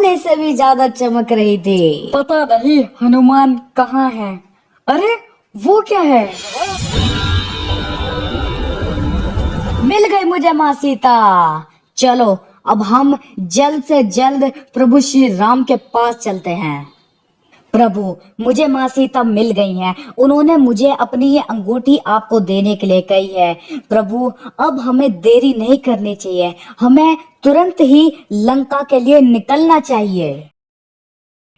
सोने से भी ज्यादा चमक रही थी। पता नहीं हनुमान कहाँ है। अरे वो क्या है? मिल गई मुझे माँ सीता। चलो अब हम जल्द से जल्द प्रभु श्री राम के पास चलते हैं। प्रभु, मुझे माँ सीता मिल गई हैं। उन्होंने मुझे अपनी ये अंगूठी आपको देने के लिए कही है। प्रभु, अब हमें देरी नहीं करनी चाहिए। हमें तुरंत ही लंका के लिए निकलना चाहिए।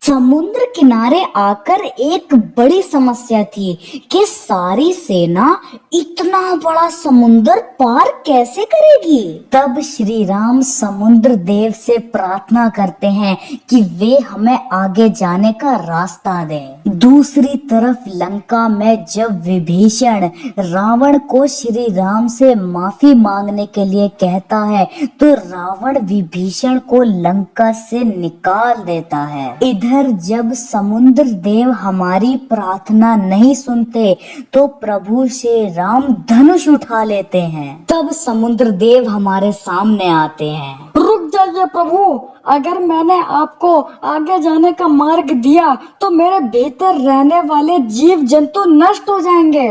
समुद्र किनारे आकर एक बड़ी समस्या थी कि सारी सेना इतना बड़ा समुद्र पार कैसे करेगी। तब श्री राम समुद्र देव से प्रार्थना करते हैं कि वे हमें आगे जाने का रास्ता दें। दूसरी तरफ लंका में जब विभीषण रावण को श्री राम से माफी मांगने के लिए कहता है तो रावण विभीषण को लंका से निकाल देता है। इधर जब समुद्र देव हमारी प्रार्थना नहीं सुनते तो प्रभु श्री राम धनुष उठा लेते हैं। तब समुद्र देव हमारे सामने आते हैं। रुक जाइए प्रभु, अगर मैंने आपको आगे जाने का मार्ग दिया तो मेरे भीतर रहने वाले जीव जंतु नष्ट हो जाएंगे।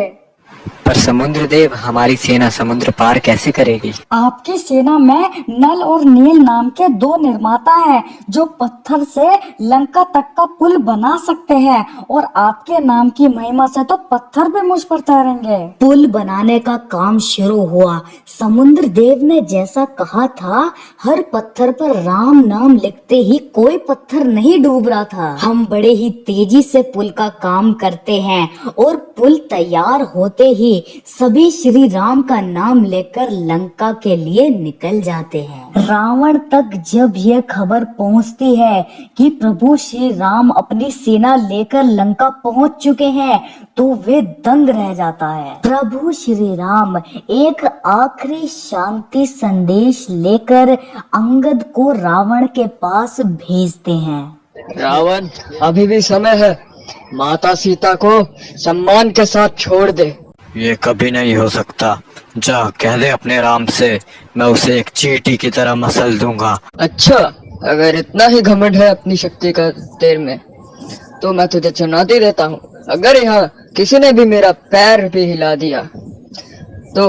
पर समुद्र देव, हमारी सेना समुद्र पार कैसे करेगी? आपकी सेना में नल और नील नाम के दो निर्माता हैं जो पत्थर से लंका तक का पुल बना सकते हैं और आपके नाम की महिमा से तो पत्थर भी मुझ पर तैरेंगे। पुल बनाने का काम शुरू हुआ। समुद्र देव ने जैसा कहा था, हर पत्थर पर राम नाम लिखते ही कोई पत्थर नहीं डूब रहा था। हम बड़े ही तेजी से पुल का काम करते हैं और पुल तैयार होते ही सभी श्री राम का नाम लेकर लंका के लिए निकल जाते हैं। रावण तक जब यह खबर पहुंचती है कि प्रभु श्री राम अपनी सेना लेकर लंका पहुंच चुके हैं तो वे दंग रह जाता है। प्रभु श्री राम एक आखिरी शांति संदेश लेकर अंगद को रावण के पास भेजते हैं। रावण, अभी भी समय है, माता सीता को सम्मान के साथ छोड़ दे। ये कभी नहीं हो सकता। जा कह दे अपने राम से, मैं उसे एक चींटी की तरह मसल दूंगा। अच्छा, अगर इतना ही घमंड है अपनी शक्ति का तेर में तो मैं तुझे चुनौती देता हूँ। अगर यहाँ किसी ने भी मेरा पैर भी हिला दिया तो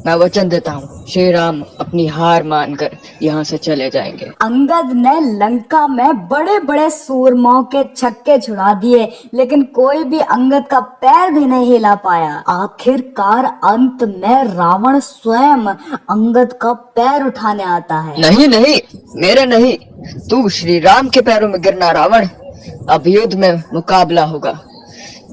मैं वचन देता हूँ श्री राम अपनी हार मानकर यहाँ से चले जाएंगे। अंगद ने लंका में बड़े बड़े सूरमाओं के छक्के छुड़ा दिए लेकिन कोई भी अंगद का पैर भी नहीं हिला पाया। आखिरकार अंत में रावण स्वयं अंगद का पैर उठाने आता है। नहीं नहीं, मेरे नहीं, तू श्री राम के पैरों में गिरना रावण। अब युद्ध में मुकाबला होगा।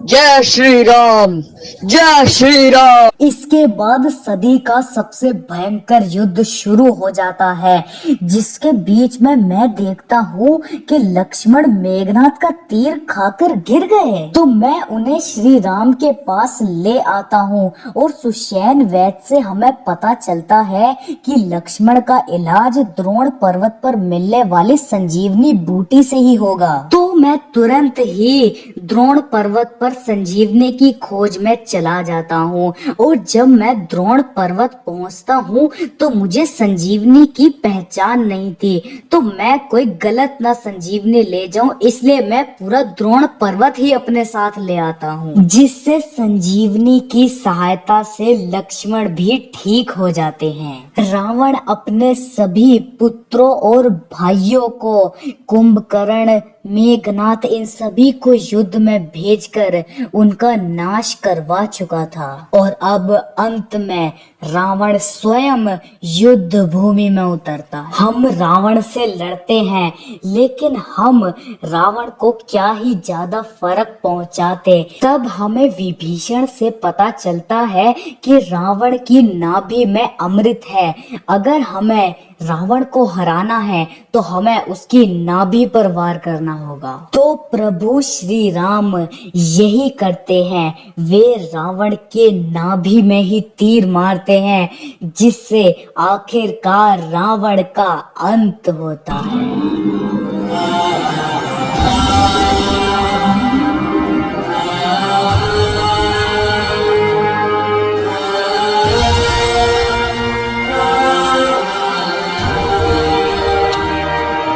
जय श्री राम, जय श्री राम। इसके बाद सदी का सबसे भयंकर युद्ध शुरू हो जाता है जिसके बीच में मैं देखता हूँ कि लक्ष्मण मेघनाथ का तीर खाकर गिर गए तो मैं उन्हें श्री राम के पास ले आता हूँ और सुषैण वैद्य से हमें पता चलता है कि लक्ष्मण का इलाज द्रोण पर्वत पर मिलने वाली संजीवनी बूटी से ही होगा। तो मैं तुरंत ही द्रोण पर्वत पर संजीवनी की खोज में चला जाता हूँ और जब मैं द्रोण पर्वत पहुँचता हूँ तो मुझे संजीवनी की पहचान नहीं थी। तो मैं कोई गलत ना संजीवनी ले जाऊं इसलिए मैं पूरा द्रोण पर्वत ही अपने साथ ले आता हूँ जिससे संजीवनी की सहायता से लक्ष्मण भी ठीक हो जाते हैं। रावण अपने सभी पुत्रों और भाइयों को, कुंभकर्ण, मेघनाथ, इन सभी को युद्ध में भेजकर उनका नाश करवा चुका था और अब अंत में रावण स्वयं युद्ध भूमि में उतरता है। हम रावण से लड़ते हैं लेकिन हम रावण को क्या ही ज्यादा फर्क पहुंचाते। तब हमें विभीषण से पता चलता है कि रावण की नाभि में अमृत है। अगर हमें रावण को हराना है तो हमें उसकी नाभि पर वार करना होगा। तो प्रभु श्री राम यही करते हैं, वे रावण के नाभि में ही तीर मारते हैं जिससे आखिरकार रावण का अंत होता है।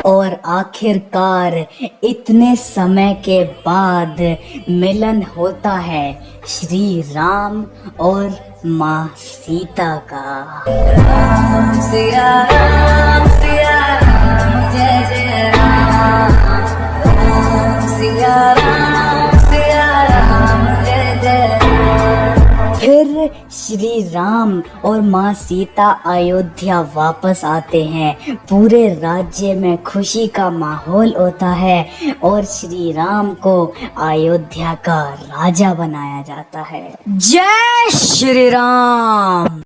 और आखिरकार इतने समय के बाद मिलन होता है श्री राम और माँ सीता का। राम सिया राम जय जय राम, राम सिया राम जय जय राम। फिर श्री राम और माँ सीता अयोध्या वापस आते हैं। पूरे राज्य में खुशी का माहौल होता है और श्री राम को अयोध्या का राजा बनाया जाता है। जय श्री राम।